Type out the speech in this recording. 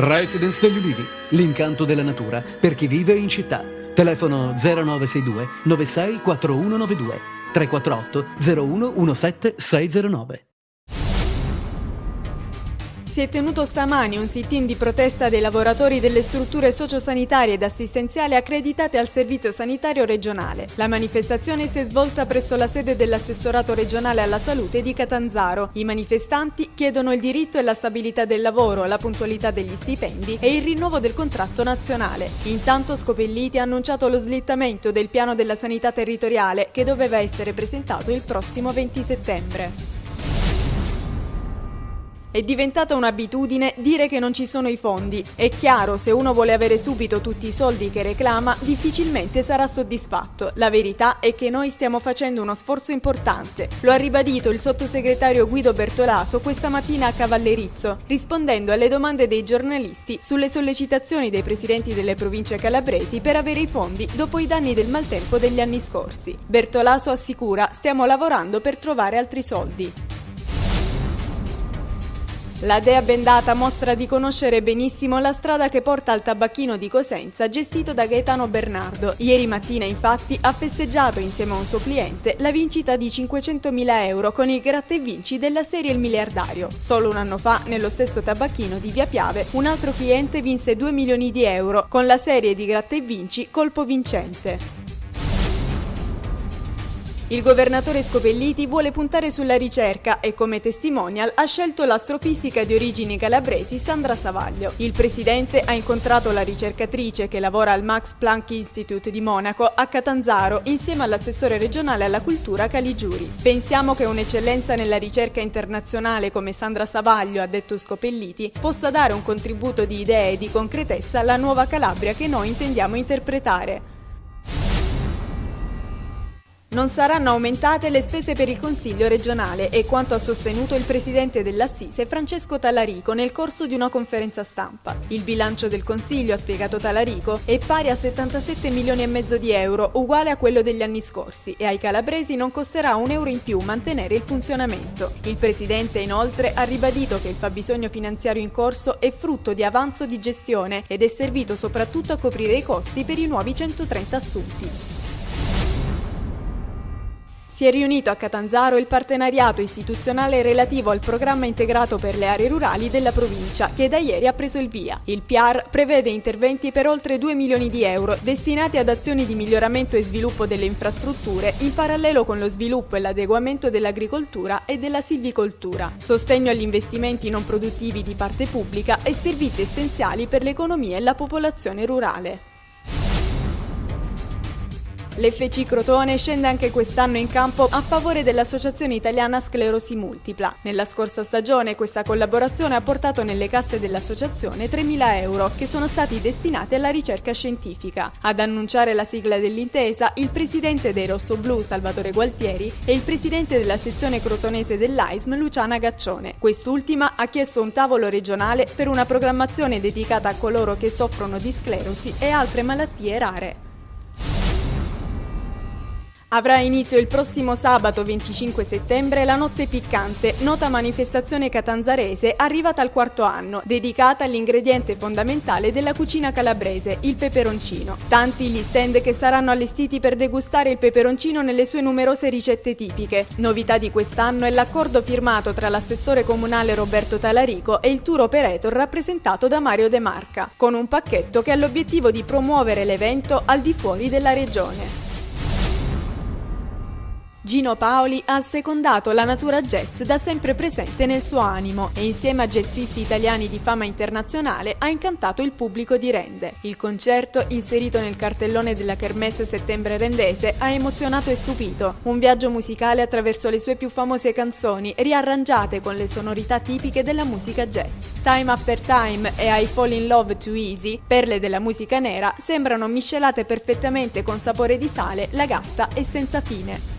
Residence degli Ulivi, l'incanto della natura per chi vive in città. Telefono 0962 96 4192 348 01 17 609. Si è tenuto stamani un sit-in di protesta dei lavoratori delle strutture sociosanitarie ed assistenziali accreditate al Servizio Sanitario Regionale. La manifestazione si è svolta presso la sede dell'Assessorato regionale alla salute di Catanzaro. I manifestanti chiedono il diritto e la stabilità del lavoro, la puntualità degli stipendi e il rinnovo del contratto nazionale. Intanto Scopelliti ha annunciato lo slittamento del piano della sanità territoriale che doveva essere presentato il prossimo 20 settembre. È diventata un'abitudine dire che non ci sono i fondi. È chiaro, se uno vuole avere subito tutti i soldi che reclama, difficilmente sarà soddisfatto. La verità è che noi stiamo facendo uno sforzo importante. Lo ha ribadito il sottosegretario Guido Bertolaso questa mattina a Cavallerizzo, rispondendo alle domande dei giornalisti sulle sollecitazioni dei presidenti delle province calabresi per avere i fondi dopo i danni del maltempo degli anni scorsi. Bertolaso assicura: stiamo lavorando per trovare altri soldi. La Dea Bendata mostra di conoscere benissimo la strada che porta al tabacchino di Cosenza, gestito da Gaetano Bernardo. Ieri mattina, infatti, ha festeggiato insieme a un suo cliente la vincita di 500.000 euro con il gratta e vinci della serie Il Miliardario. Solo un anno fa, nello stesso tabacchino di Via Piave, un altro cliente vinse 2 milioni di euro con la serie di gratta e vinci Colpo Vincente. Il governatore Scopelliti vuole puntare sulla ricerca e come testimonial ha scelto l'astrofisica di origini calabresi Sandra Savaglio. Il presidente ha incontrato la ricercatrice che lavora al Max Planck Institute di Monaco a Catanzaro insieme all'assessore regionale alla cultura Caligiuri. Pensiamo che un'eccellenza nella ricerca internazionale come Sandra Savaglio, ha detto Scopelliti, possa dare un contributo di idee e di concretezza alla nuova Calabria che noi intendiamo interpretare. Non saranno aumentate le spese per il Consiglio regionale, è quanto ha sostenuto il presidente dell'Assise Francesco Talarico nel corso di una conferenza stampa. Il bilancio del Consiglio, ha spiegato Talarico, è pari a 77 milioni e mezzo di euro, uguale a quello degli anni scorsi, e ai calabresi non costerà un euro in più mantenere il funzionamento. Il presidente inoltre ha ribadito che il fabbisogno finanziario in corso è frutto di avanzo di gestione ed è servito soprattutto a coprire i costi per i nuovi 130 assunti. Si è riunito a Catanzaro il partenariato istituzionale relativo al programma integrato per le aree rurali della provincia, che da ieri ha preso il via. Il PIAR prevede interventi per oltre 2 milioni di euro destinati ad azioni di miglioramento e sviluppo delle infrastrutture, in parallelo con lo sviluppo e l'adeguamento dell'agricoltura e della silvicoltura, sostegno agli investimenti non produttivi di parte pubblica e servizi essenziali per l'economia e la popolazione rurale. L'FC Crotone scende anche quest'anno in campo a favore dell'Associazione Italiana Sclerosi Multipla. Nella scorsa stagione questa collaborazione ha portato nelle casse dell'associazione 3.000 euro che sono stati destinati alla ricerca scientifica. Ad annunciare la sigla dell'intesa il presidente dei Rossoblu Salvatore Gualtieri e il presidente della sezione crotonese dell'AISM Luciana Gaccione. Quest'ultima ha chiesto un tavolo regionale per una programmazione dedicata a coloro che soffrono di sclerosi e altre malattie rare. Avrà inizio il prossimo sabato 25 settembre la Notte Piccante, nota manifestazione catanzarese arrivata al 4º anno, dedicata all'ingrediente fondamentale della cucina calabrese, il peperoncino. Tanti gli stand che saranno allestiti per degustare il peperoncino nelle sue numerose ricette tipiche. Novità di quest'anno è l'accordo firmato tra l'assessore comunale Roberto Talarico e il tour operator rappresentato da Mario De Marca, con un pacchetto che ha l'obiettivo di promuovere l'evento al di fuori della regione. Gino Paoli ha assecondato la natura jazz da sempre presente nel suo animo e insieme a jazzisti italiani di fama internazionale ha incantato il pubblico di Rende. Il concerto, inserito nel cartellone della Kermesse Settembre Rendese, ha emozionato e stupito. Un viaggio musicale attraverso le sue più famose canzoni, riarrangiate con le sonorità tipiche della musica jazz. Time After Time e I Fall in Love Too Easy, perle della musica nera, sembrano miscelate perfettamente con sapore di sale, la gatta e senza fine.